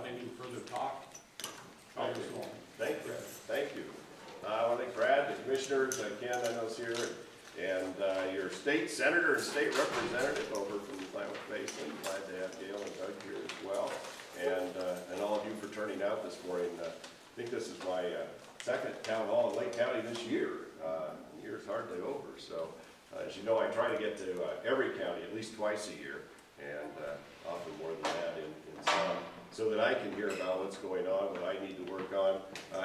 without any further talk, Okay. Thank you. Thank you. I want to thank Brad, the commissioners, Ken, I know is here, and your state senator and state representative over from the Klamath Basin. Glad to have Gail and Doug here as well, and all of you for turning out this morning. I think this is my second town hall in Lake County this year. The year's hardly over, so as you know, I try to get to every county at least twice a year, and often more than that in some, so that I can hear about what's going on, what I need to work on,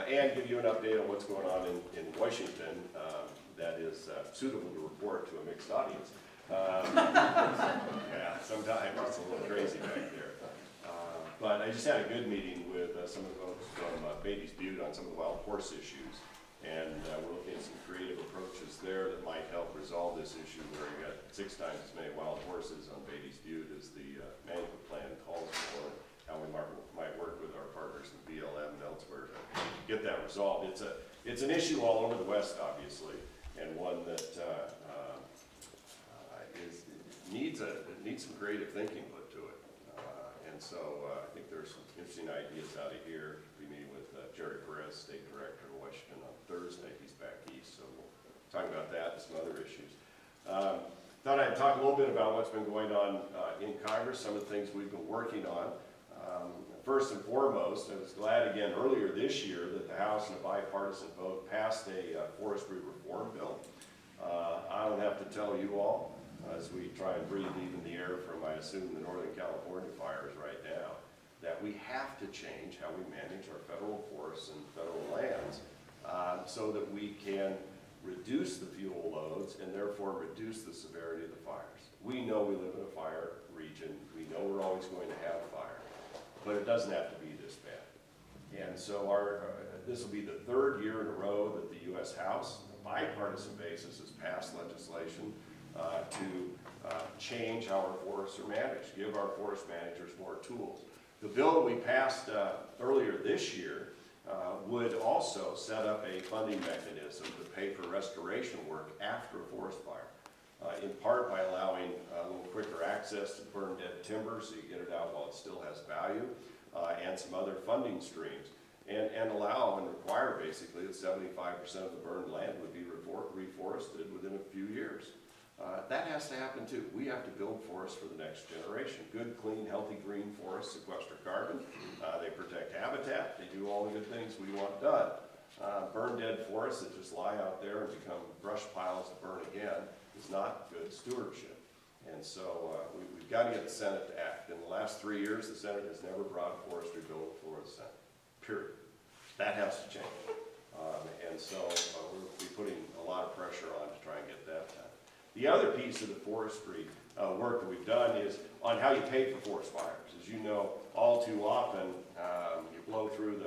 and give you an update on what's going on in Washington that is suitable to report to a mixed audience. Yeah, sometimes it's a little crazy back there. But I just had a good meeting with some of the folks from Beatty's Butte on some of the wild horse issues, and we're looking at some creative approaches there that might help resolve this issue where you got 6 times as many wild horses on Beatty's Butte as the management plan calls for. How we might work with our partners in BLM and elsewhere to get that resolved. It's an issue all over the West, obviously, and one that needs some creative thinking put to it. And so I think there's some interesting ideas out of here. We meet with Jerry Perez, State Director in Washington, on Thursday. He's back east, so we'll talk about that and some other issues. Thought I'd talk a little bit about what's been going on in Congress, some of the things we've been working on. First and foremost, I was glad again earlier this year that the House in a bipartisan vote passed a forestry reform bill. I don't have to tell you all, as we try and breathe even the air from, I assume, the Northern California fires right now, that we have to change how we manage our federal forests and federal lands so that we can reduce the fuel loads and therefore reduce the severity of the fires. We know we live in a fire region. We know we're always going to have fire. But it doesn't have to be this bad. And so this will be the 3rd year in a row that the U.S. House, on a bipartisan basis, has passed legislation to change how our forests are managed, give our forest managers more tools. The bill that we passed earlier this year would also set up a funding mechanism to pay for restoration work after a forest fire. In part by allowing a little quicker access to burned dead timber so you get it out while it still has value, and some other funding streams, and allow and require basically that 75% of the burned land would be reforested within a few years. That has to happen too. We have to build forests for the next generation. Good, clean, healthy green forests sequester carbon. They protect habitat. They do all the good things we want done. Burned dead forests that just lie out there and become brush piles that burn again is not good stewardship. And so we've got to get the Senate to act. In the last 3 years, the Senate has never brought a forestry bill before the Senate, period. That has to change. And so we'll be putting a lot of pressure on to try and get that done. The other piece of the forestry work that we've done is on how you pay for forest fires. As you know, all too often, you blow through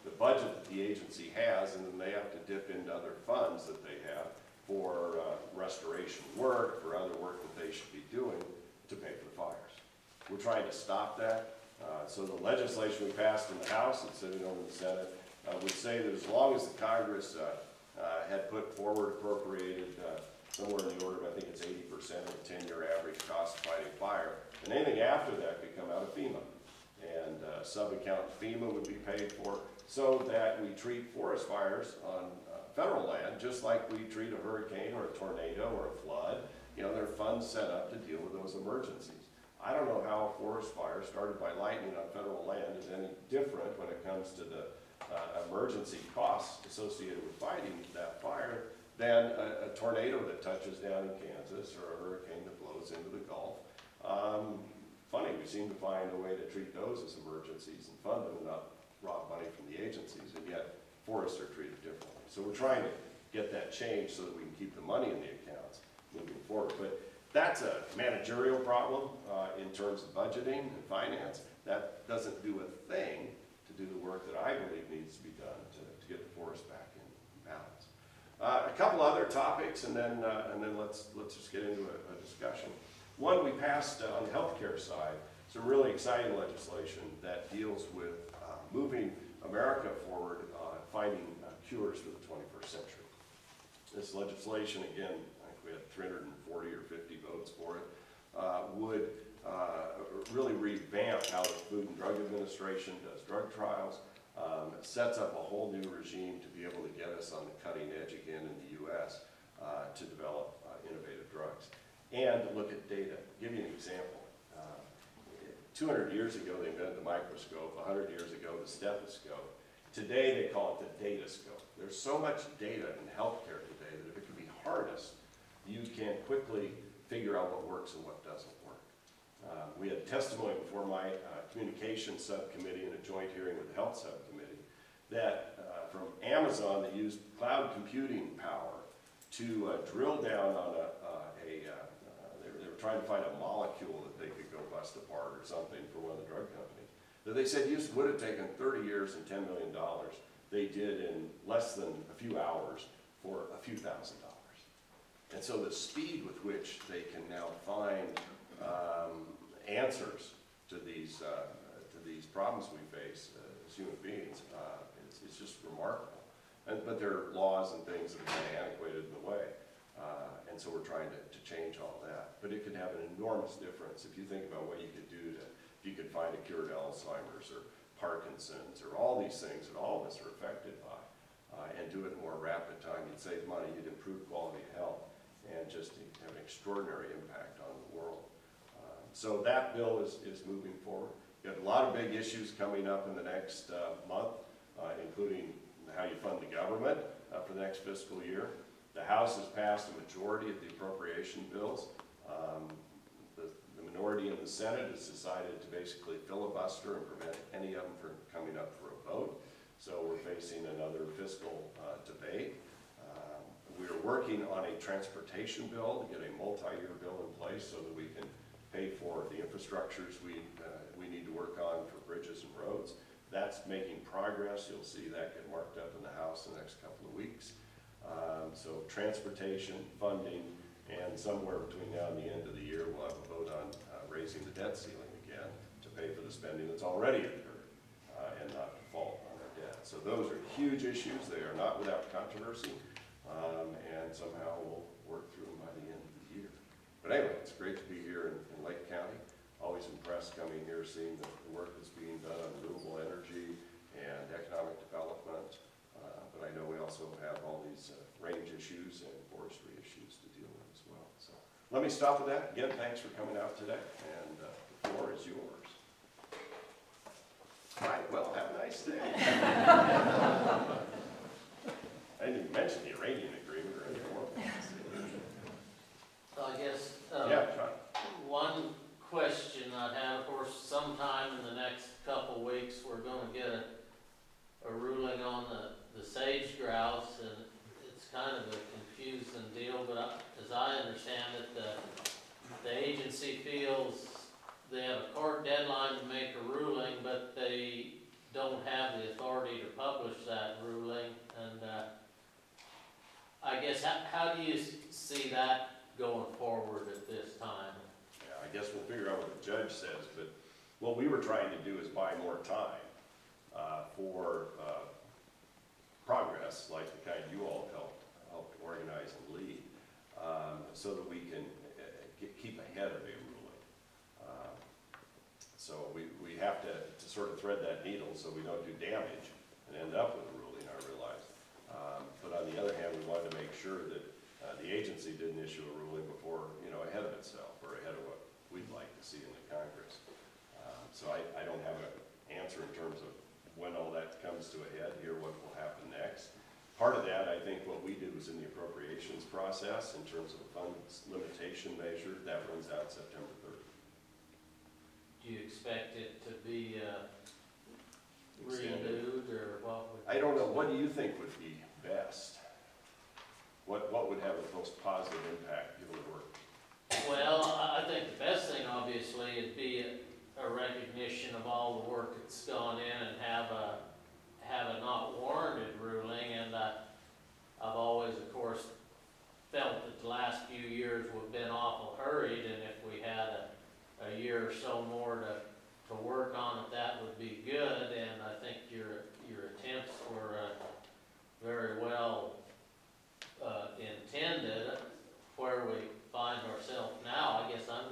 the budget that the agency has, and then they have to dip into other funds that they have for restoration work, for other work that they should be doing to pay for the fires. We're trying to stop that. So the legislation we passed in the House and sitting over in the Senate would say that as long as the Congress had put forward appropriated somewhere in the order of, I think it's 80% of the 10-year average cost of fighting fire, and anything after that could come out of FEMA. And sub-account FEMA would be paid for so that we treat forest fires on federal land just like we treat a hurricane or a tornado or a flood. You know, there are funds set up to deal with those emergencies. I don't know how a forest fire started by lightning on federal land is any different when it comes to the emergency costs associated with fighting that fire than a tornado that touches down in Kansas or a hurricane that blows into the Gulf. Funny, we seem to find a way to treat those as emergencies and fund them and not rob money from the agencies, and yet forests are treated differently. So we're trying to get that changed so that we can keep the money in the accounts moving forward. But that's a managerial problem in terms of budgeting and finance. That doesn't do a thing to do the work that I believe needs to be done to get the forest back in balance. A couple other topics, and then let's just get into a discussion. One, we passed on the healthcare side some really exciting legislation that deals with moving America forward finding cures for the 21st century. This legislation, again, I think we had 340 or 50 votes for it, would really revamp how the Food and Drug Administration does drug trials. Sets up a whole new regime to be able to get us on the cutting edge again in the U.S. To develop innovative drugs. And to look at data. Give you an example. 200 years ago they invented the microscope, 100 years ago the stethoscope. Today they call it the datascope. There's so much data in healthcare today that if it can be harnessed, you can quickly figure out what works and what doesn't work. We had testimony before my communications subcommittee in a joint hearing with the health subcommittee that from Amazon they used cloud computing power to drill down on they were trying to find a molecule that they could go bust apart or something for one of the drug companies. That they said would have taken 30 years and $10 million. They did in less than a few hours for a few $1,000s. And so the speed with which they can now find answers to these problems we face as human beings, it's just remarkable. But there are laws and things that are kind of antiquated in the way. And so we're trying to change all that. But it could have an enormous difference if you think about what you could do if you could find a cure to Alzheimer's or Parkinson's or all these things that all of us are affected by, and do it in a more rapid time. You'd save money, you'd improve quality of health, and just have an extraordinary impact on the world. So that bill is moving forward. We have a lot of big issues coming up in the next month, including how you fund the government for the next fiscal year. The House has passed a majority of the appropriation bills. The minority in the Senate has decided to basically filibuster and prevent any of them from coming up for a vote. So we're facing another fiscal debate. We're working on a transportation bill to get a multi-year bill in place so that we can pay for the infrastructures we need to work on for bridges and roads. That's making progress. You'll see that get marked up in the House in the next couple of weeks. So transportation, funding, and somewhere between now and the end of the year, we'll have a vote on raising the debt ceiling again to pay for the spending that's already occurred and not default on our debt. So those are huge issues. They are not without controversy, and somehow we'll work through them by the end of the year. But anyway, it's great to be here in Lake County. Always impressed coming here, seeing the work that's being done on renewable energy and economic development. But I know we also have all these range issues and forestry issues to deal with as well. So let me stop with that. Again, thanks for coming out today, and the floor is yours. All right, well, have a nice day. I didn't even mention the Iranian agreement or anything more. I guess Yeah, try. one question I'd have, of course, sometime in the next couple weeks, we're going to get a ruling on the sage grouse, and it's kind of a confusing deal, but as I understand it, the agency feels they have a court deadline to make a ruling, but they don't have the authority to publish that ruling. And I guess, how do you see that going forward at this time? Yeah, I guess we'll figure out what the judge says, but what we were trying to do is buy more time for progress, like the kind you all helped organize and lead, so that we can keep ahead of a ruling. So we have to sort of thread that needle so we don't do damage and end up with a ruling, I realize. But on the other hand, we wanted to make sure that the agency didn't issue a ruling before, ahead of itself or ahead of what we'd like to see in the Congress. So I don't have an answer in terms of when all that comes to a head here, what will happen next. Part of that, I think what we do is in the appropriations process in terms of the funds limitation measure, that runs out September 30th. Do you expect it to be renewed, or what would? I don't know. What do you think would be best? What would have the most positive impact given the work? Well, I think the best thing, obviously, would be a recognition of all the work that's gone in and have a not warranted ruling. And I've always, of course, felt that the last few years we've been awful hurried, and if we had a year or so more to work on it, that would be good. And I think your attempts were very well intended. Where we find ourselves now, I guess I'm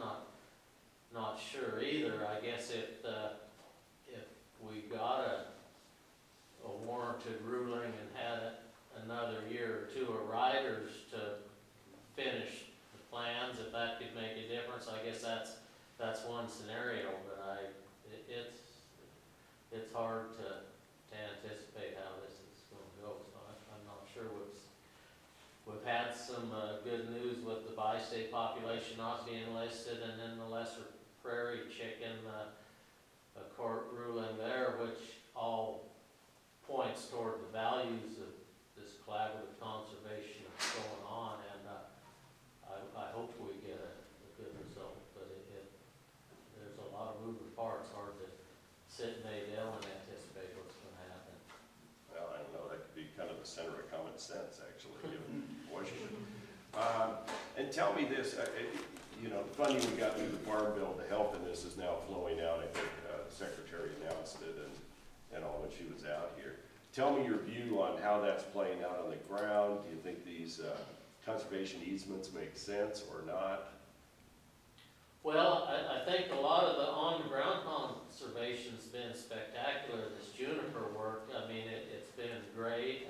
not I guess if we got a warranted ruling and had another year or two of riders to finish the plans, if that could make a difference, I guess that's one scenario, but it's hard to anticipate how this is gonna go, so I'm not sure. We've had some good news with the bi-state population not being listed, and then the lesser prairie chicken, a court ruling there, which all points toward the values of this collaborative conservation that's going on, and I hope we get a good result, but there's a lot of moving parts, hard to sit in Adel and anticipate what's gonna happen. Well, I don't know, that could be kind of the center of common sense, actually, given Washington. And tell me this, you know, the funding we got through the Farm Bill, the help in this is now flowing out. I think the Secretary announced it and all when she was out here. Tell me your view on how that's playing out on the ground. Do you think these conservation easements make sense or not? Well, I think a lot of the on-the-ground conservation's been spectacular, this juniper work. I mean, it's been great.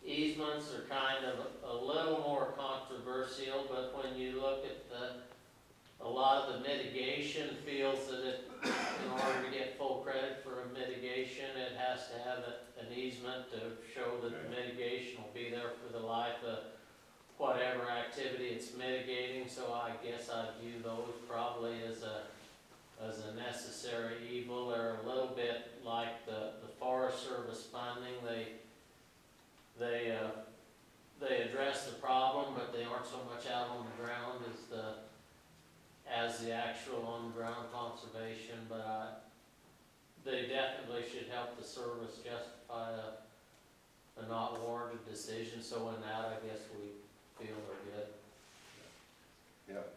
Easements are kind of a little more controversial, but when you look at a lot of the mitigation feels that in order to get full credit for a mitigation, it has to have an easement to show that the mitigation will be there for the life of whatever activity it's mitigating. So I guess I view those probably as a necessary evil. They're a little bit like the Forest Service funding. They address the problem, but they aren't so much out on the ground as the actual on-the-ground conservation. But they definitely should help the service justify a not warranted decision. So in that, I guess we feel they're good. Yeah.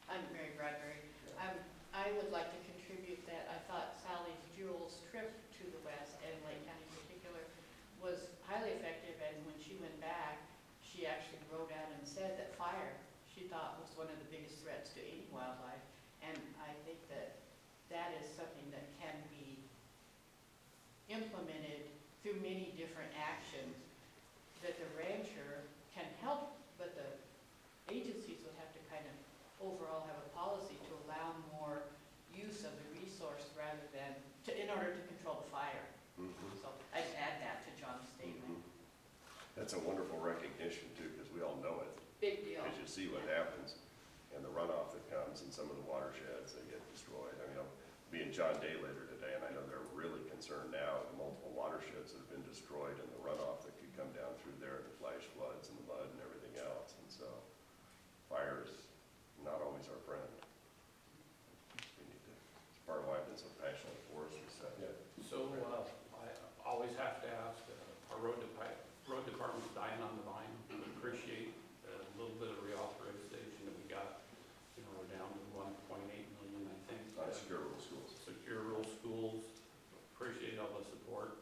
I'm Mary Bradbury. I would like to contribute that I thought Sally Jewell's trip to the West and Lake County in particular was highly effective, and when she went back, she actually wrote out and said that fire, she thought, was one of the biggest threats to any wildlife, and I think that is something that can be implemented through many different actions, that the rancher can help, but the agencies would have to kind of overall have a policy to allow more use of the resource rather than, in order to control the fire. Mm-hmm. So I'd add that to John's statement. That's a wonderful recognition too, because we all know it. Big deal. Because you see what happens, and the runoff that comes in some of the watersheds, they get destroyed. I mean, I'll be in John Day later today, and I know they're really concerned now with multiple watersheds that have been destroyed and the runoff that could come down through there, the flash floods and the mud and everything else. And so, fire is not always our friend. It's part of why I've been so passionate for it. Yeah. So I always have to ask, our road department's dying on the vine. We appreciate a little bit of reauthorization that we got. You know, we're down to 1.8 million, I think. Secure rural schools. Secure rural schools. Appreciate all the support.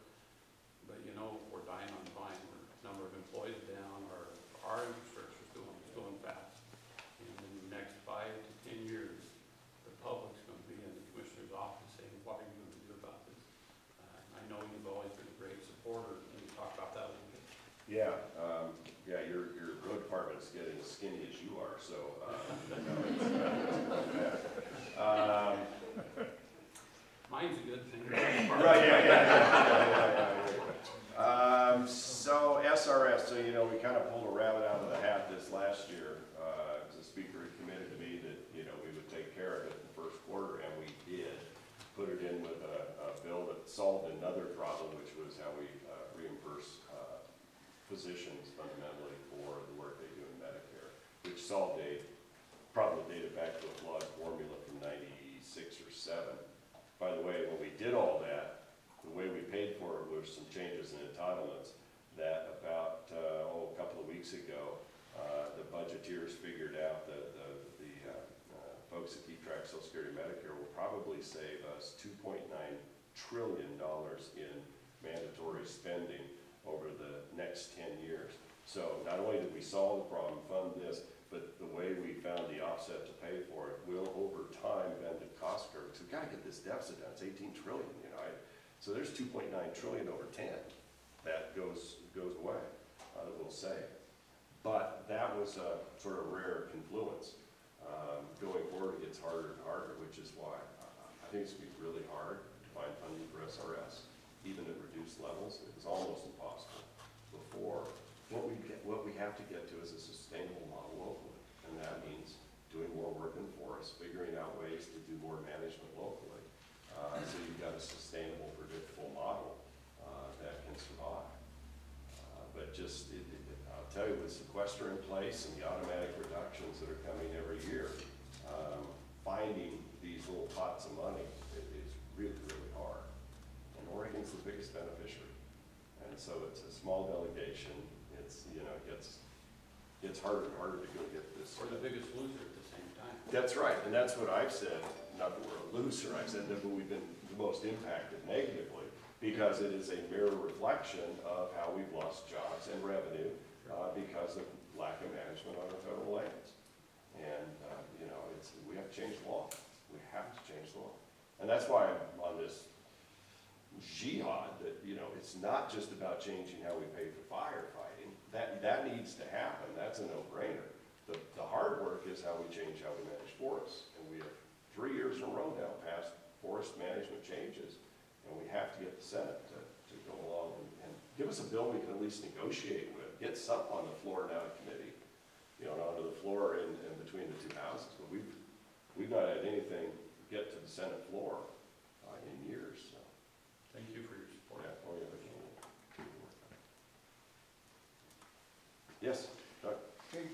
But you know, we're dying on the vine. Our number of employees down. Our infrastructure is going fast. And in the next 5 to 10 years, the public's going to be in the commissioner's office saying, what are you going to do about this? I know you've always been a great supporter. Can you talk about that a little bit? Yeah, your road department is getting as skinny as you are, so, Mine's a good thing. Right, yeah. So SRS, so you know, we kind of pulled a rabbit out of the hat this last year. The speaker had committed to me that, you know, we would take care of it in the first quarter, and we did. Put it in with a bill that solved another problem, which was how we reimburse physicians fundamentally for the work they do in Medicare, which solved a problem that dated back to a flawed formula from 96 or 7. By the way, when we did all that, the way we paid for it was some changes in entitlements that about a couple of weeks ago, the budgeteers figured out that the folks that keep track of Social Security and Medicare will probably save us $2.9 trillion in mandatory spending over the next 10 years. So not only did we solve the problem, fund this, but the way we found the offset to pay for it will over time bend the cost curve. So we gotta get this deficit down, it's 18 trillion, you know. So there's 2.9 trillion over 10 that goes away, that we'll save. But that was a sort of rare confluence. Going forward, it gets harder and harder, which is why I think it's gonna be really hard to find funding for SRS, even at reduced levels. It was almost impossible before. What we have to get to is a sustainable model locally, and that means doing more work in forests, figuring out ways to do more management locally. So you've got a sustainable, predictable model that can survive. But just, I'll tell you, with sequester in place and the automatic reductions that are coming every year, finding these little pots of money is really, really hard. And Oregon's the biggest beneficiary. And so it's a small delegation. It's, you know, it gets harder and harder to go get this. We're the biggest loser at the same time. That's right, and that's what I've said, not that we're a loser, I've said that we've been the most impacted negatively, because it is a mirror reflection of how we've lost jobs and revenue because of lack of management on our federal lands. And, you know, we have to change the law. We have to change the law. And that's why I'm on this jihad that, you know, it's not just about changing how we pay for firefighting. That needs to happen. That's a no-brainer. The hard work is how we change how we manage forests. And we have 3 years in a row now passed forest management changes. And we have to get the Senate to go along and give us a bill we can at least negotiate with. Get something on the floor now in committee, you know, onto the floor in between the two houses. But we've not had anything get to the Senate floor in years. So. Thank you for your support. Yeah. Oh, yeah. Yes, Doug. Okay.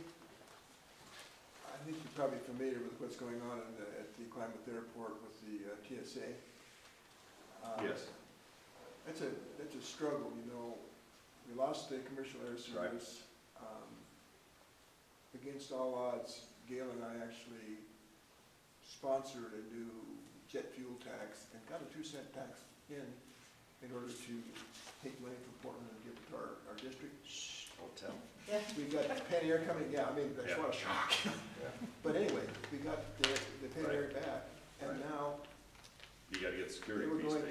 I think you're probably familiar with what's going on at the Klamath Airport with the TSA. Yes. That's a struggle, you know. We lost the commercial air service. Against all odds, Gail and I actually sponsored a new jet fuel tax and got a 2-cent tax in order to take money from Portland and give it to our district. Shh, don't tell. We got Penn Air coming, yeah, I mean, that's what a shock. Yeah. But anyway, we got the Penn Air back, and now You gotta get security.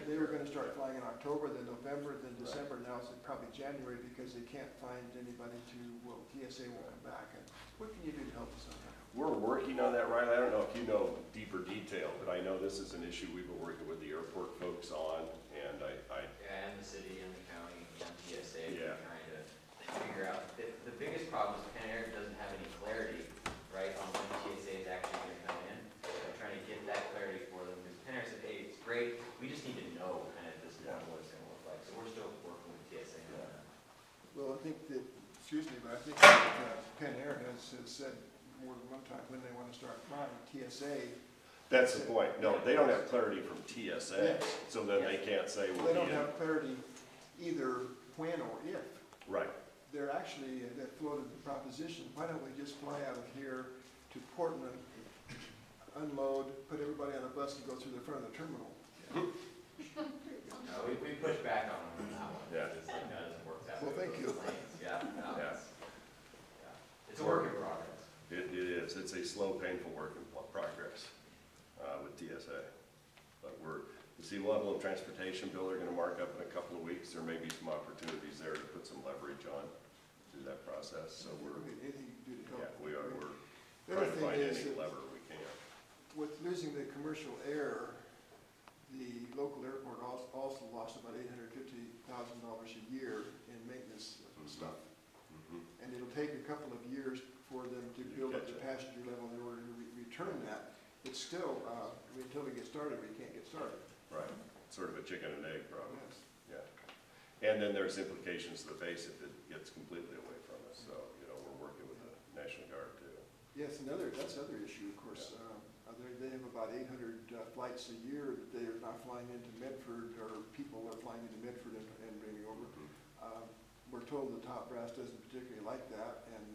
they were gonna start flying in October, then November, then December, now it's probably January because they can't find anybody TSA won't come back. And what can you do to help us on that? We're working on that, Riley. I don't know if you know deeper detail, but I know this is an issue we've been working with the airport folks on, and Yeah, and the city and the county and TSA, Yeah. we're trying to figure out, the biggest problem is Penn Air doesn't have any clarity, right, on when TSA is actually gonna come in. We're trying to get that clarity for them, because Penn Air said, hey, it's great, we just need to know kind of at this point what it's gonna look like, so we're still working with TSA on that. Well, I think that, excuse me, but I think that Penn Air has said more than one time when they want to start flying. TSA. that's the point. No, they don't have clarity from TSA, Yes. so then they can't say They we'll don't be in. have clarity either when or if. Right. They're actually, that floated the proposition, why don't we just fly out of here to Portland, unload, put everybody on a bus and go through the front of the terminal? No, we pushed back on them on that one. Yeah. It's like, that doesn't work that way. Well, thank with you. those lanes. Yeah, no, Yeah. it's a work in progress. It is. It's a slow, painful work in progress with TSA. But the sea level and transportation bill are going to mark up in a couple of weeks. There may be some opportunities there to put some leverage on through that process. So Anything you can do to help. yeah, we are. We're The other trying to thing find is any that lever we can. with losing the commercial air, the local airport also lost about $850,000 a year in maintenance stuff. Mm-hmm. And it'll take a couple of years for them to build up the Catch passenger level in order to return that. It's still, until we get started, we can't get started. Right. Sort of a chicken and egg problem. Yes. Yeah. And then there's implications to the base if it gets completely away from us. So, you know, we're working with the National Guard too. Yes, that's another issue, of course. They have about 800 flights a year that they are not flying into Medford, or people are flying into Medford and bringing over. We're told the top brass doesn't particularly like that, and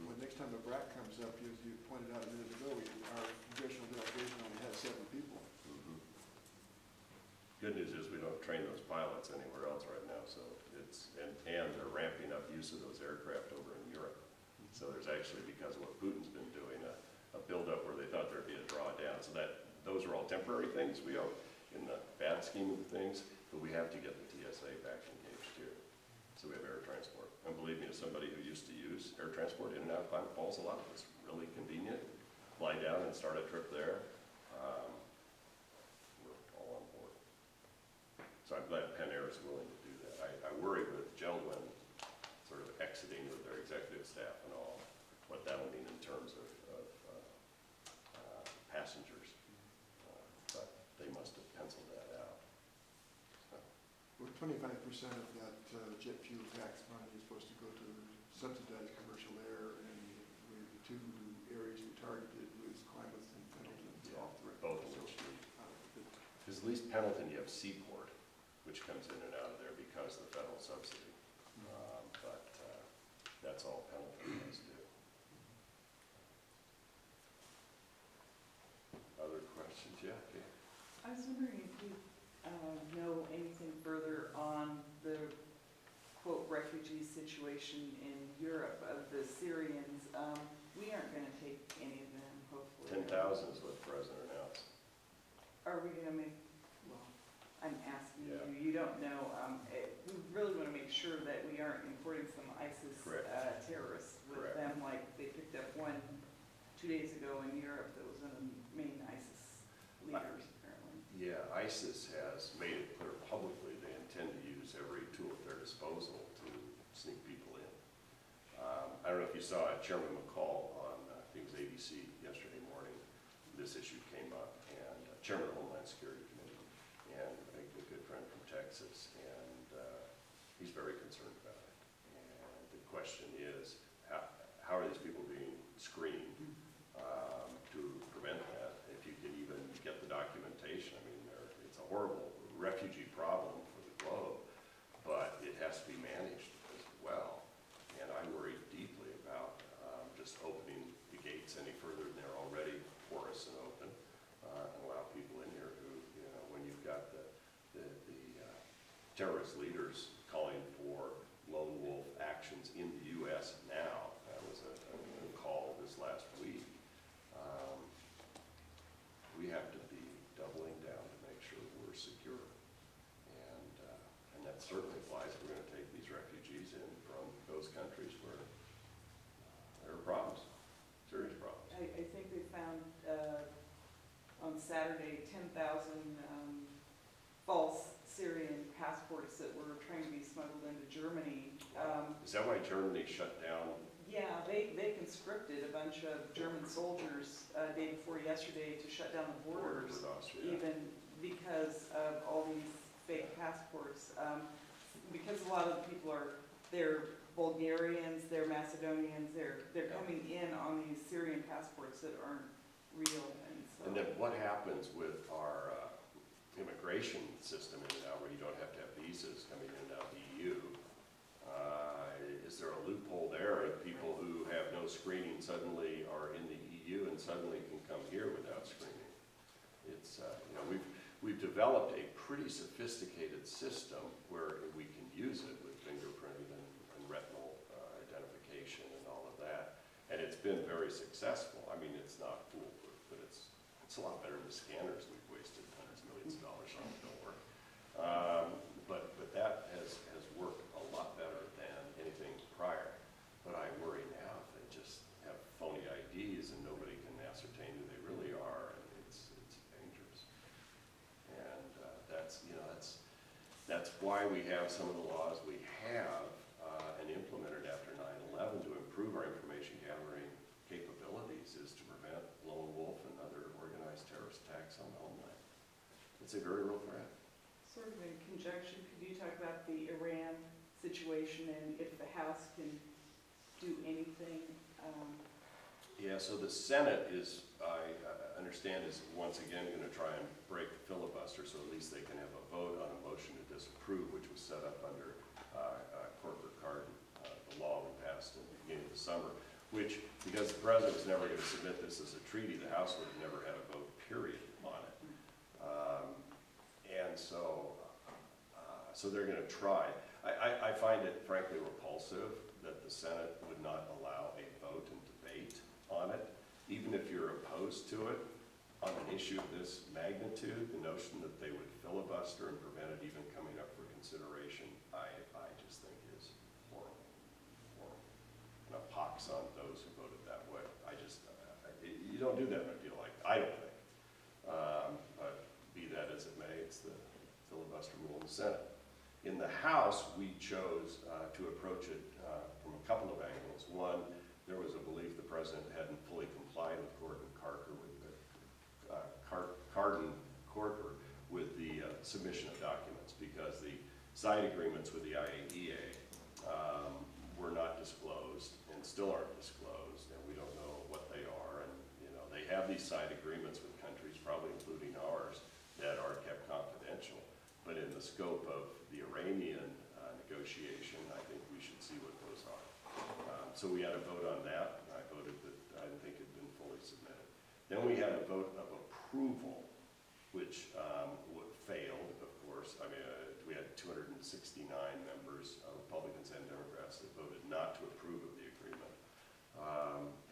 when next time a BRAC comes up, as you pointed out a minute ago, our congressional delegation only has 7 people. Good news is we don't train those pilots anywhere else right now, so and they're ramping up use of those aircraft over in Europe. So there's actually, because of what Putin's been doing, a buildup where they thought there'd be a drawdown. So those are all temporary things we owe in the bad scheme of things, but we have to get the TSA back engaged here. So we have air transport. And believe me, as somebody who used to use air transport in and out of Klamath Falls a lot, it's really convenient. Fly down and start a trip there. We're all on board. So I'm glad Penn Air is willing to do that. I worry with Geldwin sort of exiting with their executive staff and all, what that'll mean in terms of passengers. But they must have penciled that out. Well, 25% of that jet fuel tax money is supposed to go to subsidize commercial air, and the two areas we targeted was Klamath and Pendleton. Yeah, off the both of record. which need. But Because at least Pendleton, you have Seaport, which comes in and out of there because of the federal subsidy. But that's all Pendleton has to do. Other questions? Yeah, okay. I was wondering if you know anything further on the quote refugee situation in Europe of the Syrians. We aren't going to take any of them, hopefully. 10,000 is what the president announced. Are we going to make, well, I'm asking Yeah. you, you don't know. We really want to make sure that we aren't importing some ISIS Correct. Terrorists with Correct. them, like they picked up one 2 days ago in Europe that was one of the main ISIS leaders, apparently. Yeah, ISIS has made it clear publicly they intend to use every tool at their disposal to sneak people in. I don't know if you saw Chairman McCall on, I think it was ABC yesterday morning, this issue came up, and Chairman of the Homeland Security Committee, and I think a good friend from Texas, and he's very concerned about it. And the question is, how are these people being screened to prevent that? If you can even get the documentation, I mean, it's a horrible refugee problem for the globe, but it has to be managed as well. And I worry deeply about just opening the gates any further than they're already porous and open, and allow people in here who, you know, when you've got the terrorist leaders calling for lone wolf actions in the U.S. now. That was a call this last week. We have to be doubling down to make sure we're secure. And that certainly applies if we're going to take these refugees in from those countries where there are problems, serious problems. I think they found on Saturday 10,000 false Syrian passports that were trying to be smuggled into Germany. Is that why Germany shut down? Yeah, they conscripted a bunch of German soldiers day before yesterday to shut down the borders, with Austria? even because of all these fake passports. Because a lot of the people they're Bulgarians, they're Macedonians, they're coming in on these Syrian passports that aren't real. And then what happens with our immigration system in and out where you don't have to have visas coming in and out of the EU? Is there a loophole there if people who have no screening suddenly are in the EU and suddenly can come here without screening? It's, you know, we've developed a pretty sophisticated system where we can use it with fingerprinting and retinal identification and all of that. And it's been very successful. I mean, it's not foolproof, but it's a lot better than scanners we've wasted hundreds of millions of dollars on that don't work. But that has worked a lot better than anything prior. But I worry now if they just have phony IDs and nobody can ascertain who they really are, and it's dangerous. And that's why we have some of the laws we have and implemented after 9/11 to improve our information gathering capabilities, is to prevent lone wolf and other organized terrorist attacks on the homeland. It's a very real threat. Sort of in conjunction, could you talk about the Iran situation and if the House can do anything? Yeah, so the Senate is, I understand, is once again going to try and break the filibuster so at least they can have a vote on a motion to disapprove, which was set up under corporate card, the law we passed at the beginning of the summer, which, because the president was never going to submit this as a treaty, the House would have never had a vote, period, on it. And so they're going to try. I find it frankly repulsive that the Senate would not allow a vote vote and debate on it, even if you're opposed to it. On an issue of this magnitude, the notion that they would filibuster and prevent it even coming up for consideration, I just think is horrible, horrible. And a pox on those who voted that way. You don't do that in a deal like that, I don't think. But be that as it may, it's the filibuster rule in the Senate. In the House, we chose to approach it from a couple of angles. One, there was a belief the president hadn't fully complied with Carden-Corker with the submission of documents, because the side agreements with the IAEA were not disclosed and still aren't disclosed, and we don't know what they are. And they have these side agreements with countries, probably including ours, that are kept confidential. But in the scope of the Iranian negotiation, I think we should see what those are. So we had a vote on that. I voted that I didn't think it had been fully submitted. Then we had a vote of approval, which failed, of course. I mean, we had 269 members, Republicans and Democrats, that voted not to approve of the agreement.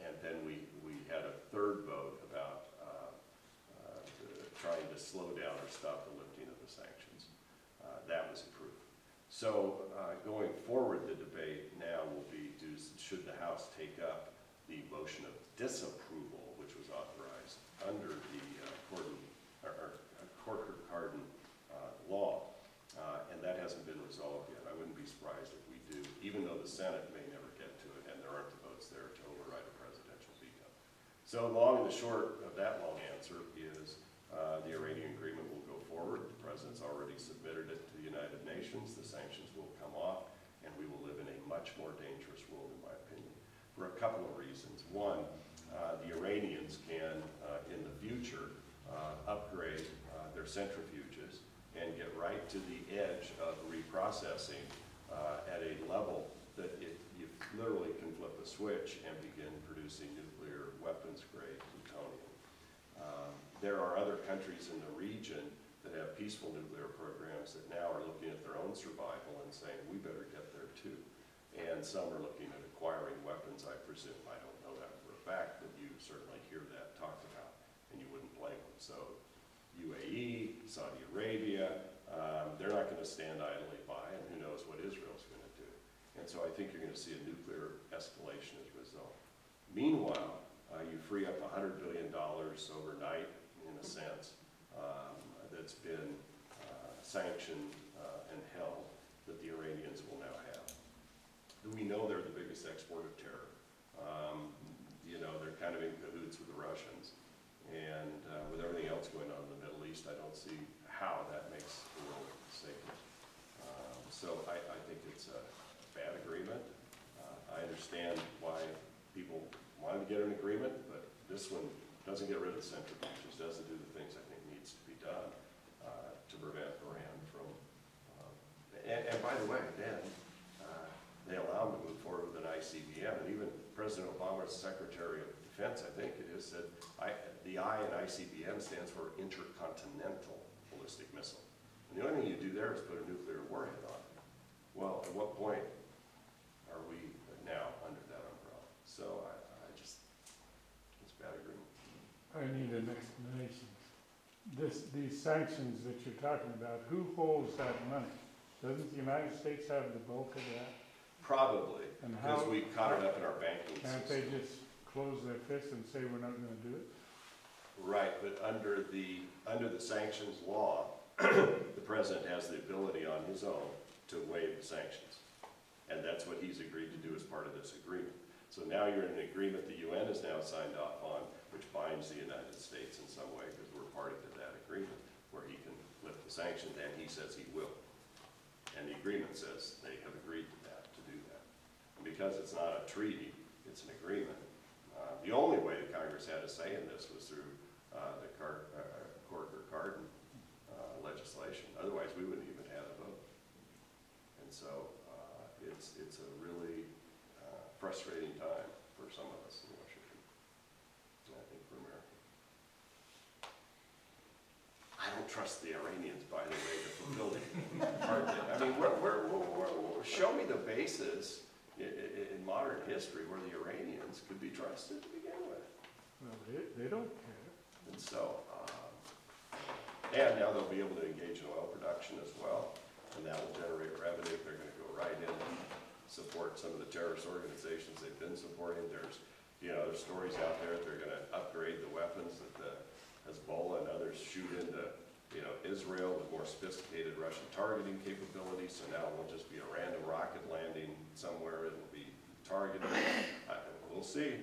And then we had a third vote about trying to slow down or stop the lifting of the sanctions. That was approved. So going forward, the debate now will be, should the House take up the motion of disapproval, which was authorized under the Corker-Carden law, and that hasn't been resolved yet. I wouldn't be surprised if we do, even though the Senate may never get to it, and there aren't the votes there to override a presidential veto. So long and the short of that long answer is the Iranian agreement will go forward. The president's already submitted it to the United Nations. The sanctions will come off, and we will live in a much more dangerous world, in my opinion, for a couple of reasons. One, the Iranians can, in the future, upgrade their centrifuges and get right to the edge of reprocessing at a level that you literally can flip a switch and begin producing nuclear weapons-grade plutonium. There are other countries in the region that have peaceful nuclear programs that now are looking at their own survival and saying, we better get there too. And some are looking at acquiring weapons, I presume. I don't know that for a fact, but you certainly hear that talked about, and you wouldn't blame them. So UAE, Saudi Arabia, they're not going to stand idly by, and who knows what Israel's going to do. And so I think you're going to see a nuclear escalation as a result. Meanwhile, you free up $100 billion overnight, in a sense, that's been sanctioned and held, that the Iranians will now have. We know they're the biggest exporter of terror. They're kind of in cahoots with the Russians. And with everything else going on in the Middle East, I don't see how that makes the world safer. So I think it's a bad agreement. I understand why people wanted to get an agreement, but this one doesn't get rid of the centrifuges, doesn't do the things I think needs to be done to prevent Iran from, and by the way, then they allow them to move forward with an ICBM, and even President Obama's Secretary of Defense, I think it is, said the I in ICBM stands for Intercontinental Ballistic Missile. And the only thing you do there is put a nuclear warhead on it. Well, at what point are we now under that umbrella? So it's a bad agreement. I need an explanation. These sanctions that you're talking about, who holds that money? Doesn't the United States have the bulk of that? Probably, And because we caught it up in our banking system. Can't they just close their fists and say we're not going to do it? Right, but under the sanctions law, the president has the ability on his own to waive the sanctions. And that's what he's agreed to do as part of this agreement. So now you're in an agreement the UN has now signed off on, which binds the United States in some way, because we're party to that agreement, where he can lift the sanctions, and he says he will. And the agreement says they have agreed to that, to do that. And because it's not a treaty, it's an agreement. The only way the Congress had a say in this was through the Corker-Carden legislation. Otherwise, we wouldn't even have a vote. And so it's a really frustrating time for some of us in Washington, and I think for America. I don't trust the Iranians, by the way, to fulfill the part that, I mean, show me the basis in modern history where the Iranians could be trusted to begin with. Well, they don't care. And so, and now they'll be able to engage in oil production as well, and that will generate revenue. They're gonna go right in and support some of the terrorist organizations they've been supporting. There's stories out there that they're gonna upgrade the weapons that the Hezbollah and others shoot into, Israel with more sophisticated Russian targeting capabilities. So now it won't just be a random rocket landing somewhere, it'll be targeted. We'll see.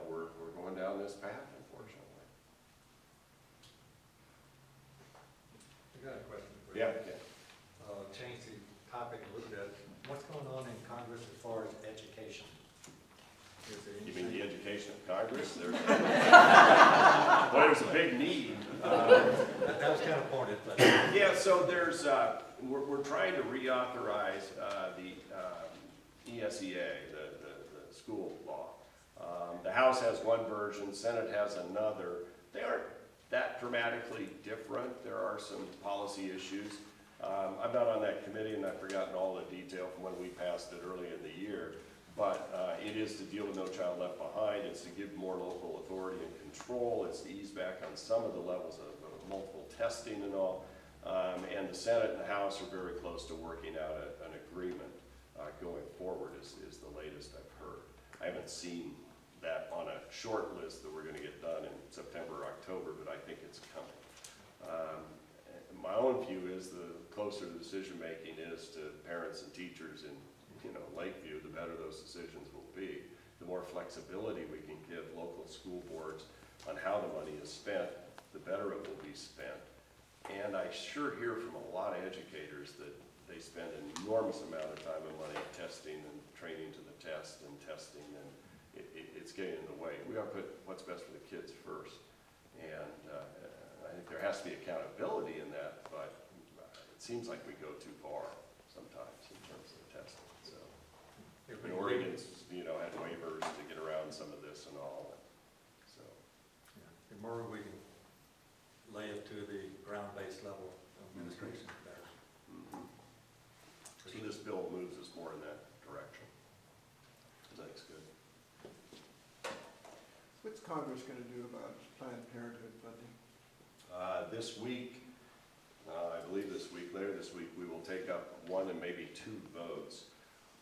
We're going down this path, unfortunately. I got a question for you. Yeah. Change the topic a little bit. What's going on in Congress as far as education? Is there You mean anything- the education of Congress? There's a big need. That was kind of pointed, but. Yeah, so there's, we're trying to reauthorize the ESEA, the school law. The House has one version, Senate has another. They aren't that dramatically different. There are some policy issues. I'm not on that committee and I've forgotten all the detail from when we passed it early in the year. But it is to deal with No Child Left Behind. It's to give more local authority and control. It's to ease back on some of the levels of multiple testing and all. And the Senate and the House are very close to working out an agreement going forward is the latest I've heard. I haven't seen that on a short list that we're going to get done in September or October, but I think it's coming. My own view is the closer the decision making is to parents and teachers in Lakeview, the better those decisions will be. The more flexibility we can give local school boards on how the money is spent, the better it will be spent. And I sure hear from a lot of educators that they spend an enormous amount of time and money testing and training to the test and testing, and it's getting in the way. We ought to put what's best for the kids first. And I think there has to be accountability in that, but it seems like we go too far sometimes in terms of the testing. So, Oregon's, had waivers to get around some of this and all. So, Yeah, the more we can lay it to the ground-based level of administration, the better. So this bill moves us more in that direction. That's good. What's Congress gonna do about Planned Parenthood funding? This week, I believe later this week, we will take up one and maybe two votes.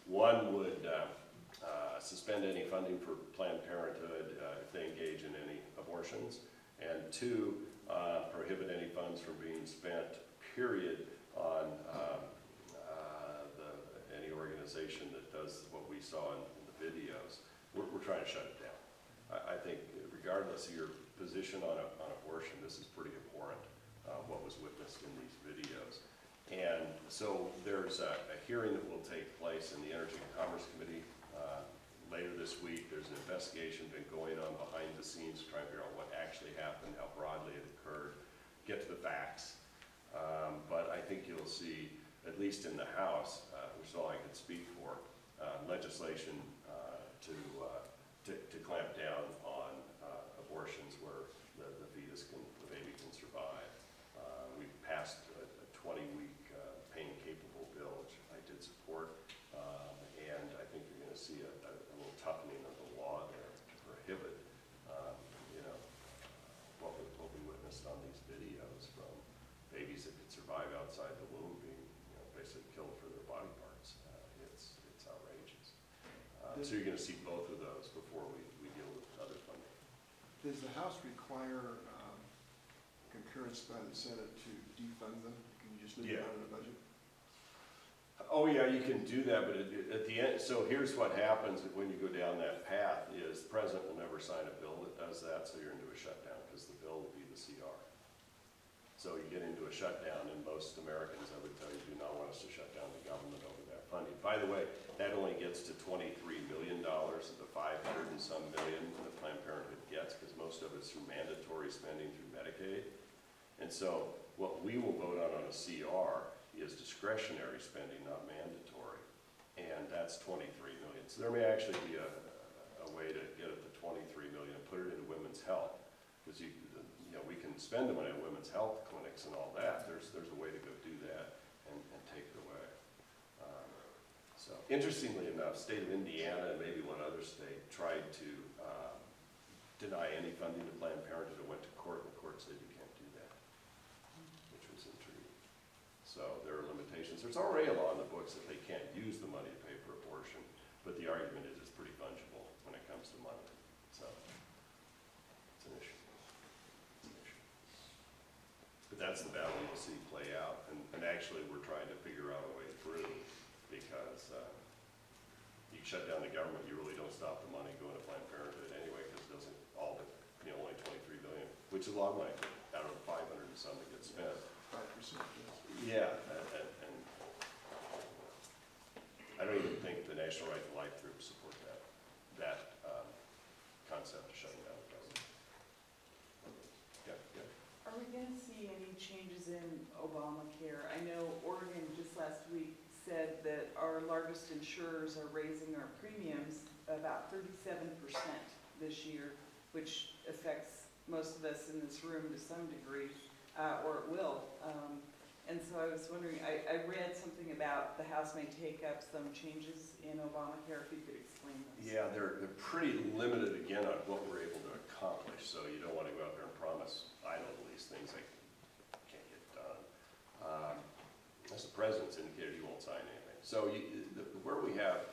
One would suspend any funding for Planned Parenthood if they engage in any abortions, and two, prohibit any funds from being spent, period, on any organization that does what we saw in the videos. We're trying to shut it down. I think regardless of your position on abortion, this is pretty abhorrent, what was witnessed in these videos. And so there's a hearing that will take place in the Energy and Commerce Committee later this week. There's an investigation been going on behind the scenes to try and figure out what actually happened, how broadly it occurred, get to the facts. But I think you'll see, at least in the House, which is all I can speak for, legislation to clamp down on abortions where the baby can survive. We've passed a 20-week pain-capable bill, which I did support, and I think you're going to see a little toughening of the law there to prohibit, what we witnessed on these videos from babies that could survive outside the womb being, basically killed for their body parts. It's outrageous. So you're going to see both of those before we deal with other funding. Does the House require concurrence by the Senate to defund them? Can you just leave it out of the budget? Oh yeah, you can do that, but at the end, so here's what happens when you go down that path is the president will never sign a bill that does that, so you're into a shutdown because the bill will be the CR. So you get into a shutdown, and most Americans, I would tell you, do not want us to shut down the government over that funding. By the way, that only gets to $23 million of the 500 and some million that Planned Parenthood gets, because most of it's through mandatory spending through Medicaid. And so what we will vote on a CR is discretionary spending, not mandatory. And that's $23 million. So there may actually be a way to get at the $23 million and put it into women's health. Because we can spend the money on women's health clinics and all that. There's a way to go do that and take it away. So Interestingly enough, state of Indiana and maybe one other state tried to deny any funding to Planned Parenthood. It went to court, and the court said you can't do that, which was intriguing. So there are limitations. There's already a law in the books that they can't use the money to pay for abortion, but the argument is it's pretty fungible when it comes to money. So it's an issue. It's an issue. But that's the battle you'll see play out. And actually, we're trying to figure out a way through, because you shut down the government, you really don't stop the money going to Planned Parenthood anyway, because it doesn't all the, only 23 billion, which is a lot of money out of 500 and some that gets spent. 5%, Yeah, and I don't even think the National Right to Life group support that concept of shutting down the government. Yeah. Are we gonna see any changes in Obamacare? I know Oregon just last week said that our largest insurers are raising our premiums about 37% this year, which affects most of us in this room to some degree, or it will. And so I was wondering, I read something about the House may take up some changes in Obamacare, if you could explain those. Yeah, they're pretty limited again on what we're able to accomplish, so you don't want to go out there and promise these things that can't get done. As the president's indicated, he won't sign anything. So where we have,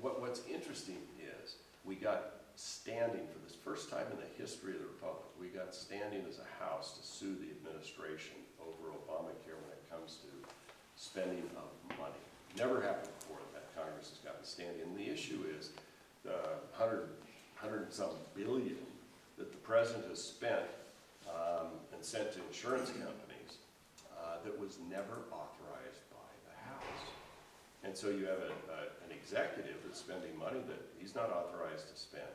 what's interesting is we got standing for this first time in the history of the Republic. We got standing as a House to sue the administration over Obamacare when it comes to spending of money. Never happened before that Congress has gotten standing. And the issue is the 100 and some billion that the president has spent and sent to insurance companies that was never authorized by the House. And so you have an executive that's spending money that he's not authorized to spend.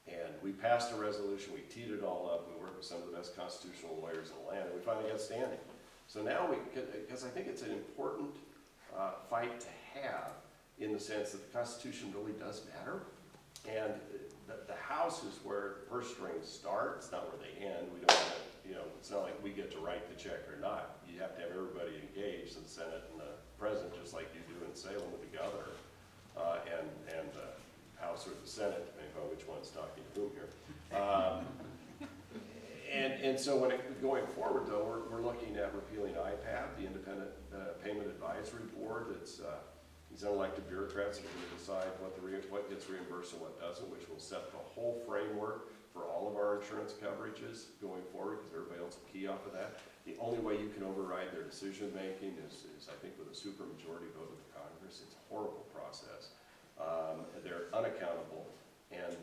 And we passed a resolution, we teed it all up, we worked with some of the best constitutional lawyers in the land, and we finally got standing. So now because I think it's an important fight to have, in the sense that the Constitution really does matter. And the House is where the purse strings start, it's not where they end. We don't have, it's not like we get to write the check or not. You have to have everybody engaged, in the Senate and the President, just like you do in Salem with the governor, and the House or the Senate, depending on which one's talking to whom here. And so going forward, though, we're looking at repealing IPAB, the Independent Payment Advisory Board. That's these unelected bureaucrats that are going to decide what gets reimbursed and what doesn't, which will set the whole framework for all of our insurance coverages going forward, because everybody else will key off of that. The only way you can override their decision making is I think, with a supermajority vote of the Congress. It's a horrible process. They're unaccountable and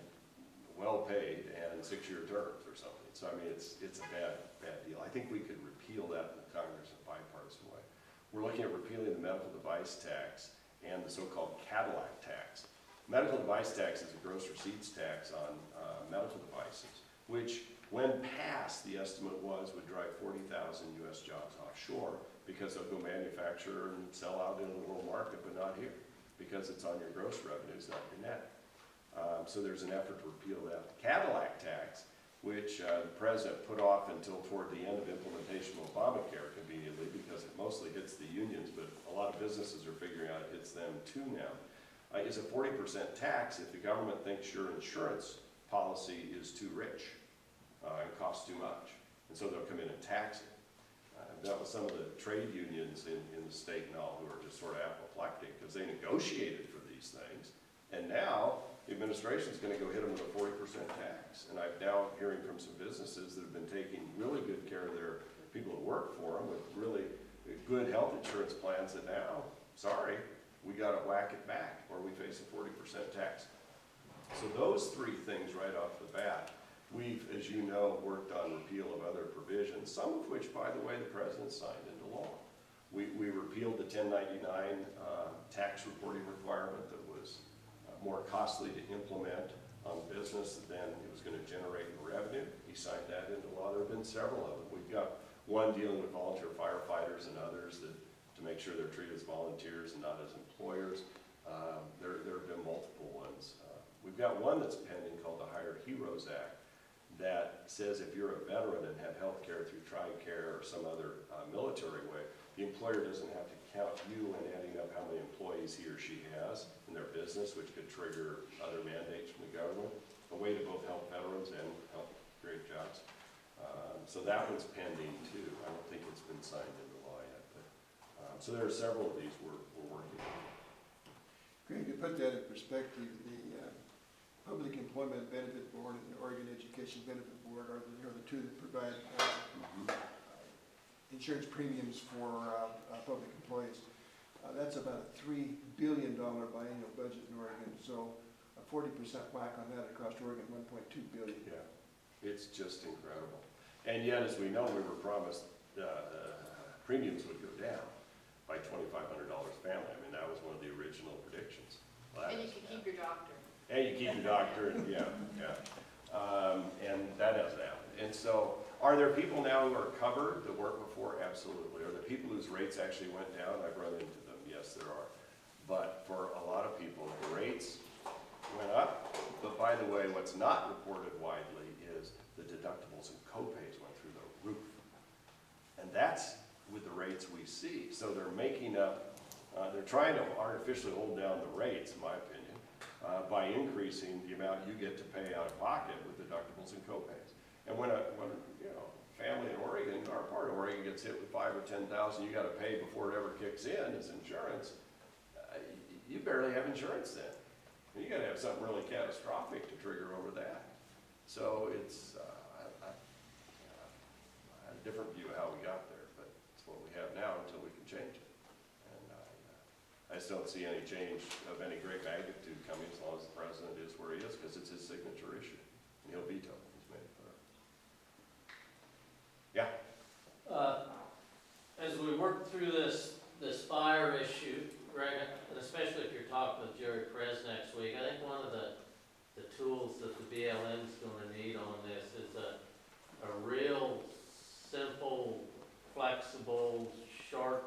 well paid and 6-year terms or something. So I mean, it's a bad deal. I think we could repeal that in the Congress in a bipartisan way. We're looking at repealing the medical device tax and the so-called Cadillac tax. Medical device tax is a gross receipts tax on medical devices, which, when passed, the estimate would drive 40,000 U.S. jobs offshore, because they'll go manufacture and sell out into the world market, but not here, because it's on your gross revenues, not your net. So there's an effort to repeal that. The Cadillac tax, which the president put off until toward the end of implementation of Obamacare, conveniently, because it mostly hits the unions, but a lot of businesses are figuring out it hits them too now, is a 40% tax if the government thinks your insurance policy is too rich and costs too much. And so they'll come in and tax it. I've dealt with some of the trade unions in the state and all who are just sort of apoplectic, because they negotiated for these things, and now the administration is going to go hit them with a 40% tax. And I'm now hearing from some businesses that have been taking really good care of their people that work for them with really good health insurance plans, that now, sorry, we got to whack it back, or we face a 40% tax. So those three things right off the bat. We've, as you know, worked on repeal of other provisions, some of which, by the way, the president signed into law. We repealed the 1099 tax reporting requirement that was more costly to implement on business than it was going to generate in revenue. He signed that into law. There have been several of them. We've got one dealing with volunteer firefighters and others to make sure they're treated as volunteers and not as employers. There have been multiple ones. We've got one that's pending called the Hired Heroes Act, that says if you're a veteran and have health care through TRICARE or some other military way, the employer doesn't have to count you in adding up how many employees he or she has in their business, which could trigger other mandates from the government. A way to both help veterans and help create jobs. So that one's pending too. I don't think it's been signed into law yet, but, so there are several of these we're working on. Greg, to put that in perspective, the Public Employment Benefit Board and the Oregon Education Benefit Board are the two that provide insurance premiums for public employees. That's about a $3 billion biennial budget in Oregon, so a 40% whack on that across Oregon, $1.2 billion. Yeah, it's just incredible. And yet, as we know, we were promised premiums would go down by $2,500 family. I mean, that was one of the original predictions. Well, And you can keep your doctor. And you keep your doctor, and yeah. And that hasn't happened. And so, are there people now who are covered that weren't before? Absolutely. Are there people whose rates actually went down? I've run into them. Yes, there are. But for a lot of people, the rates went up. But by the way, what's not reported widely is the deductibles and copays went through the roof. And that's with the rates we see. So they're making up, they're trying to artificially hold down the rates, in my opinion, by increasing the amount you get to pay out of pocket with deductibles and copays. And when a family in Oregon, our part of Oregon, gets hit with $5,000 or $10,000, you got to pay before it ever kicks in as insurance. You barely have insurance then. And you got to have something really catastrophic to trigger over that. So it's I had a different view of how we got there, but it's what we have now until we can change it. And I just don't see any change of any great magnitude coming as long as the president is where he is, because it's his signature issue, and he'll veto it. He's made it clear. Yeah. As we work through this fire issue, Greg, and especially if you're talking with Jerry Perez next week, I think one of the tools that the BLM is going to need on this is a real simple, flexible, short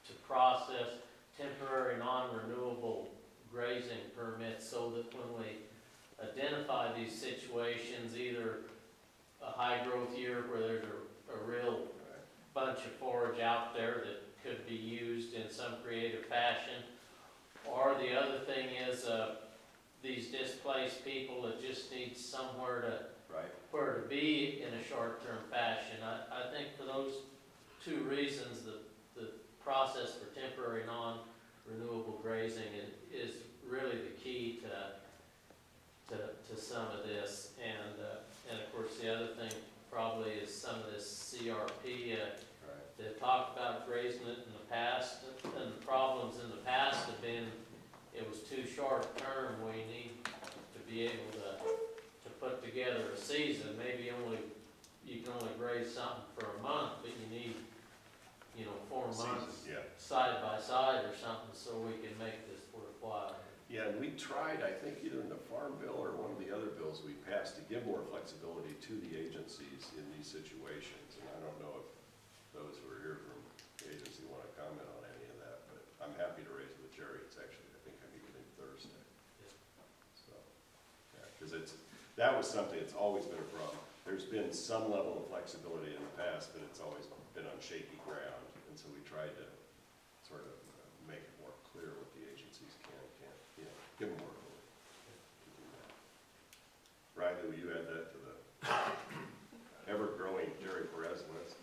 to process, temporary non-renewable grazing permits, so that when we identify these situations, either a high growth year where there's a real bunch of forage out there that could be used in some creative fashion, or the other thing is these displaced people that just need somewhere to where to be in a short-term fashion. I think for those two reasons, the process for temporary non-renewable grazing is really the key to some of this. And of course, the other thing probably is some of this CRP. They've talked about grazing it in the past, and the problems in the past have been it was too short term. We need to be able to put together a season. Maybe you can only graze something for a month, but you need 4 months side by side or something so we can make this worthwhile. Yeah, and we tried, I think, either in the Farm Bill or one of the other bills we passed to give more flexibility to the agencies in these situations. And I don't know if those who are here from the agency want to comment on any of that, but I'm happy to raise it with Jerry. It's actually, I think I'm meeting Thursday. So, yeah, because that was something that's always been a problem. There's been some level of flexibility in the past, but it's always been on shaky ground. And so we tried to sort of make it more clear what the agencies can and can't, give them more ability to do that. Riley, will you add that to the ever-growing Jerry Perez list?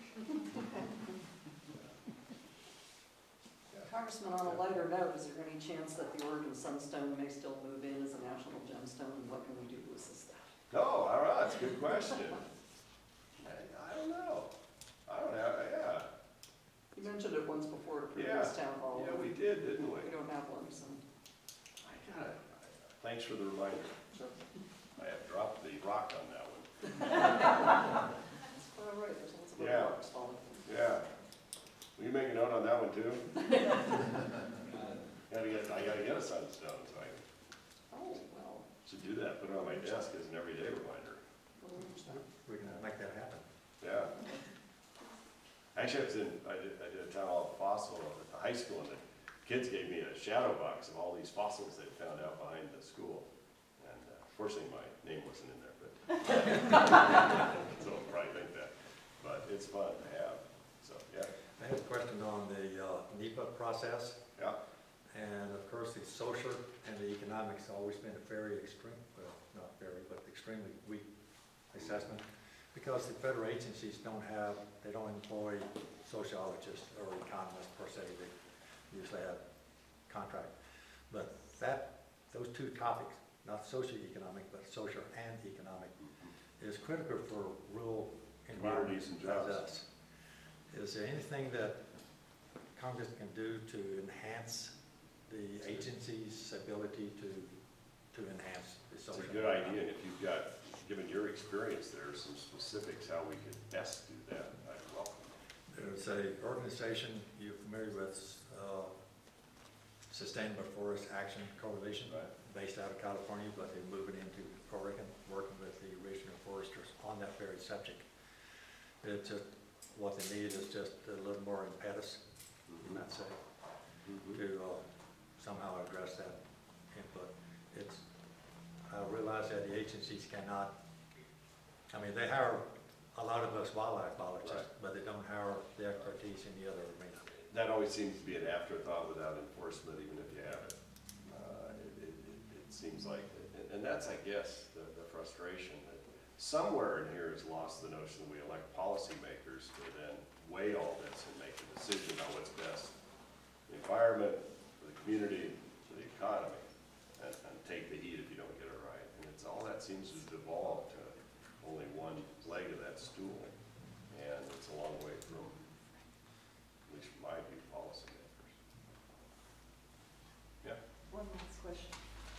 Congressman, on a lighter note, is there any chance that the Oregon Sunstone may still move in as a national gemstone, and what can we do to assist that? No, I don't know, that's a good question. I don't know. I don't know, yeah. You mentioned it once before at a previous town hall. Yeah, we did, didn't we? We don't have one, so. I got it. Thanks for the reminder. I have dropped the rock on that one. That's quite all right, there's lots of other rocks falling. Yeah. Will you make a note on that one too? I gotta get a sunstone, so I should do that, put it on my desk as an everyday reminder. We can make that happen. Yeah. Actually, I did a town hall fossil at the high school, and the kids gave me a shadow box of all these fossils they found out behind the school. And fortunately, my name wasn't in there, but so I'll probably think that. But it's fun to have. So yeah. I have a question NEPA process. Yeah. And of course, the social and the economics have always been a very extreme, well, not very, but extremely weak assessment. Because the federal agencies they don't employ sociologists or economists per se, they usually have contract. But those two topics, not socioeconomic, but social and economic, is critical for rural Communities and jobs. as us. Is there anything that Congress can do to enhance the agency's ability to enhance the It's social? a good idea, and if you've got, given your experience, there are some specifics how we could best do that, I'd welcome. There's a organization you're familiar with, Sustainable Forest Action Coalition, Right. based out of California, but they're moving into Oregon, working with the regional foresters on that very subject. It's just, what they need is just a little more impetus, you might say, to somehow address that input. I realize that the agencies cannot, they hire a lot of us wildlife biologists, Right. but they don't hire the expertise in the other arena. That always seems to be an afterthought without enforcement, even if you have it. It seems like, and that's, I guess, the frustration, that somewhere in here is lost the notion that we elect policymakers to then weigh all this and make a decision on what's best for the environment, for the community, for the economy, and take the heat if you don't get it right. And it's all that seems to devolve to only one leg of that stool, and it's a long way from, at least from my view, policymakers. Yeah. One last question.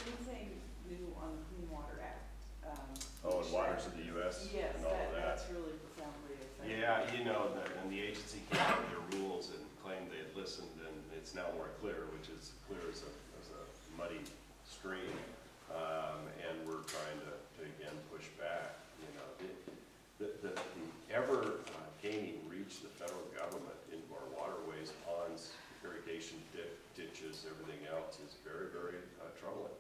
Anything new on the Clean Water Act? Oh, and waters of the U.S. Yes, and all of that. that's really profoundly affected. Yeah, and the agency came out with their rules and claimed they had listened, and it's now more clear, which is clear as a muddy stream. And we're trying to again push back. The ever gaining reach of the federal government into our waterways, ponds, irrigation ditches, everything else is very, very troubling.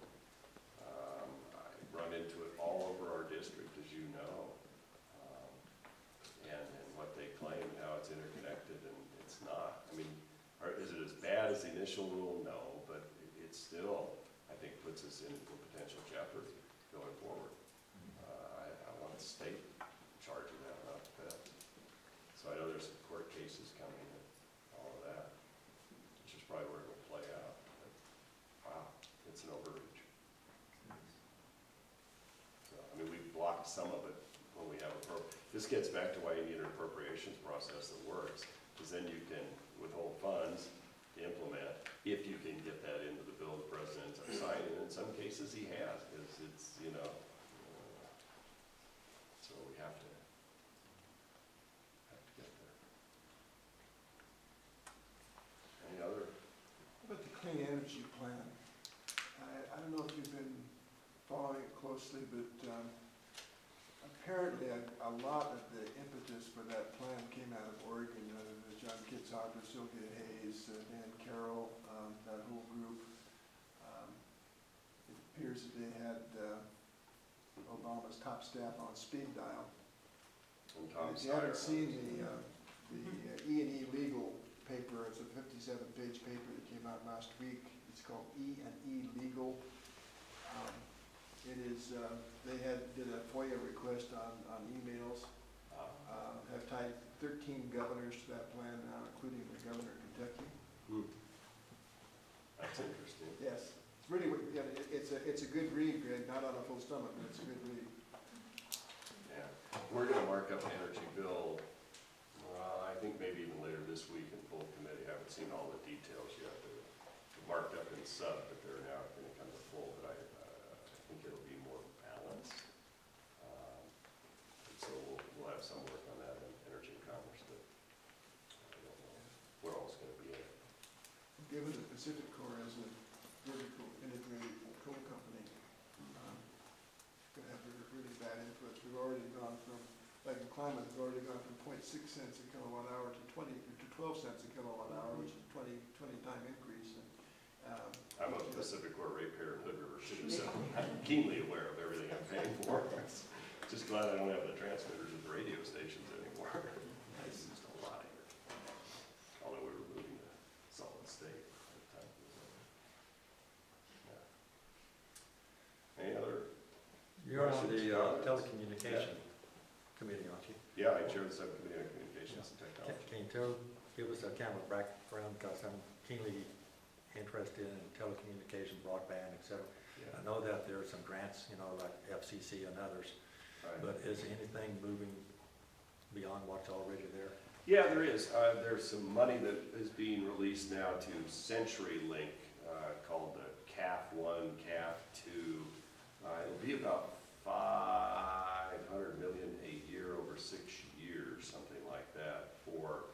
I run into it all over our district, as you know, and what they claim and how it's interconnected, and it's not. Is it as bad as the initial rule? No, but it still, I think, puts us in potential jeopardy going forward. I want a state in charge of that, not the feds. So I know there's some court cases coming and all of that, which is probably where it will play out. But, wow, it's an overreach. So, we blocked some of it when we have this gets back to why you need an appropriations process that works, because then you can withhold funds to implement, if you can get that into the bill the president's signing. And in some cases he has, because it's, so we have to get there. Any other? About the clean energy plan, I don't know if you've been following it closely, but apparently a lot of the impetus for that plan came out of Oregon. John Kitzhaber, Sylvia Hayes, Dan Carroll, that whole group. It appears that they had Obama's top staff on speed dial. If you haven't seen the E&E legal paper, it's a 57-page paper that came out last week. It's called E&E Legal. It is, did a FOIA request on emails, have tied 13 governors to that plan now, including the governor of Kentucky. That's interesting. Yes, it's really, it's a good read, Greg, not on a full stomach, but it's a good read. Yeah, we're gonna mark up the energy bill, I think maybe even later this week in full committee. I haven't seen all the details yet. They're marked up in sub, but they're now gonna come to full, but I think it'll be more balanced. And so we'll have some work on that in Energy and Commerce, but I don't know what all it's gonna be in it. Given the Pacific Corps as a vertical integrated coal company, going to have a really bad influence. We've already gone from, like in climate, we've already gone from 0.6 cents a kilowatt hour to 12 cents a kilowatt hour, which is a 20-time increase. And, I'm a Pacific Corps ratepayer in Hood River too, so I'm keenly aware of everything I'm paying for. Just glad I don't have the transmitters at the radio stations anymore. It's just a lot here. Although we were moving to solid the telecommunication committee, aren't you? Yeah, I chair the subcommittee on communications and technology. Can you give us a kind of background, because I'm keenly interested in telecommunication, broadband, et cetera. Yeah. I know that there are some grants, like FCC and others, Right. but is anything moving beyond what's already there? Yeah, there is. There's some money that is being released now to CenturyLink, called the CAF 1, CAF 2. It'll be about $500 million a year over 6 years, something like that, for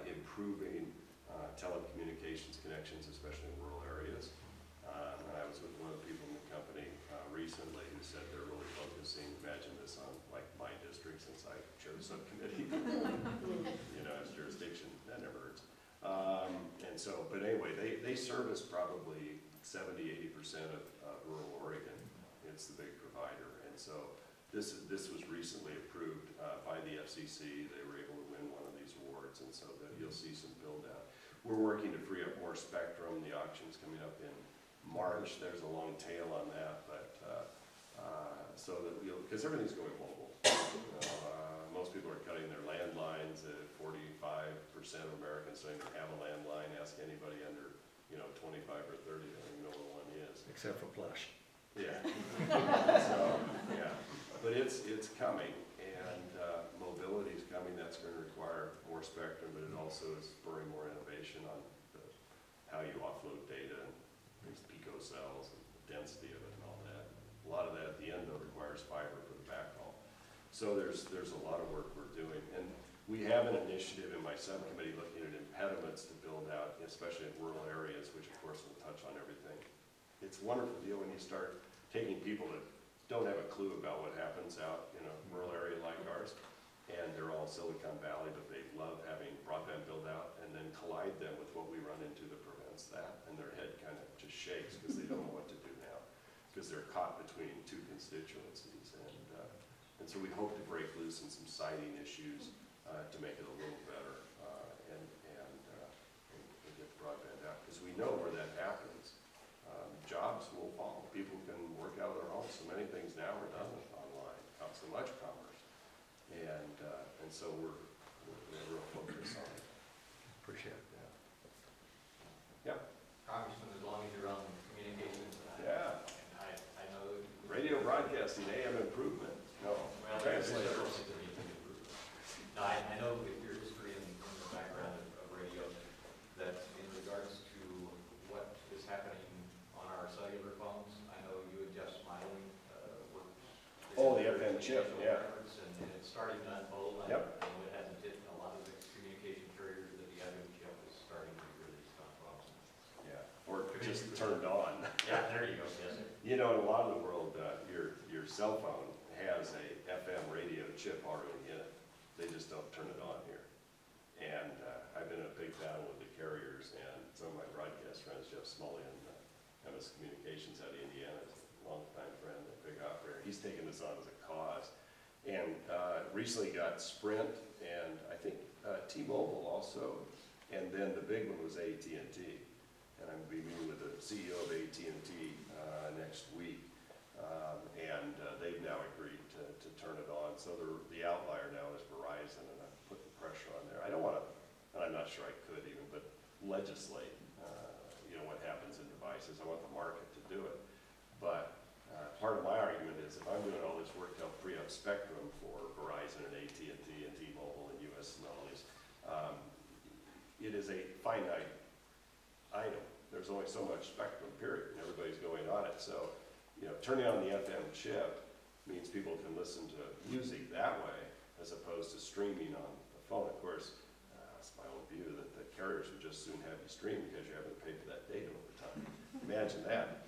improving telecommunications connections, especially in rural areas. And I was with one of the people in the company recently who said they're really focusing, imagine this, on like my district, since I chair the subcommittee. As jurisdiction, that never hurts. And so, but anyway, they service probably 70–80% of rural Oregon. It's the big provider. And so this was recently approved by the FCC. They were able to win one of these awards, and so that you'll see some build out. We're working to free up more spectrum. The auction's coming up in March. There's a long tail on that, but so that because everything's going mobile. Most people are cutting their landlines. 45% of Americans don't even have a landline. Ask anybody under 25 or 30, they don't even know what one is. Except for Plush. Yeah. So, yeah, but it's coming, and mobility is coming. That's going to require more spectrum, but it also is spurring more innovation on how you offload data and these picocells and the density of it and all that. A lot of that at the end, though, requires fiber for the backhaul. So there's a lot of work we're doing, and we have an initiative in my subcommittee looking at impediments to build out, especially in rural areas, which of course will touch on everything. It's a wonderful deal when you start taking people that don't have a clue about what happens out in a rural area like ours, and they're all Silicon Valley, but they love having broadband build out, and then collide them with what we run into that prevents that, and their head kind of just shakes because they don't know what to do now, because they're caught between two constituencies, and so we hope to break loose in some siting issues to make it a little better and get broadband out, because we know where that happens. Jobs will fall. People can work out of their homes. So many things now are done online. So much commerce, and so we have a real focus on it. Appreciate it. Yeah. Congressman, as long as you're on communications, Yeah. I know. Radio broadcasting, AM improvement. No. Well, Translate. No, I know with your history in the background of radio, that in regards to what is happening on our cellular phones, I know you adjust smiling works. Oh, the FM chip, yeah. And it's starting to unfold. Yep. I know it hasn't hit a lot of the communication carriers, that the FM chip is starting to be released on phones. Yeah. Or just turned on. Yeah, there you go, yes, sir. In a lot of the world, your cell phone has a FM radio chip already in it. They just don't turn it on here. And I've been in a big battle with the carriers, and some of my broadcast friends, Jeff Smully and MS Communications out of Indiana, is a longtime friend, a big operator. He's taken this on as a cause. And recently got Sprint, and I think T-Mobile also, and then the big one was AT&T. And I'm going to be meeting with the CEO of AT&T next week. And they've now agreed to turn it on. So the outlier now is Verizon, and I've put the pressure on there. I don't want to, and I'm not sure I could even, but legislate, what happens in devices. I want the market to do it. But part of my argument is if I'm doing all this work to help free up spectrum for Verizon and AT&T and T-Mobile and US and all these, it is a finite item. There's only so much spectrum, period, and everybody's going on it. So, turning on the FM chip means people can listen to music that way as opposed to streaming on the phone. Of course, it's my own view that the carriers would just soon have you stream because you haven't paid for that data over time. Imagine that.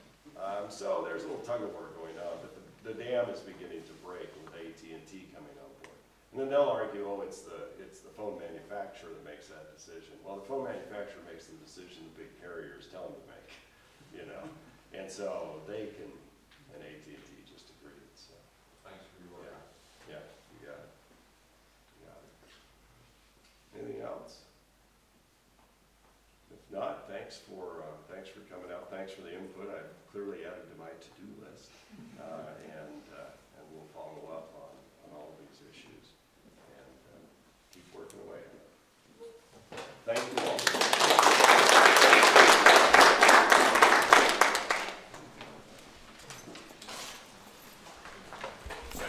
So there's a little tug of war going on, but the dam is beginning to break with AT&T coming on board. And then they'll argue, oh, it's the phone manufacturer that makes that decision. Well, the phone manufacturer makes the decision the big carriers tell them to make, And so they can, and AT&T just agreed, so. Thanks for your work. Yeah, you got it. Anything else? If not, thanks for coming out. Thanks for the input. I've clearly added to my to-do list. And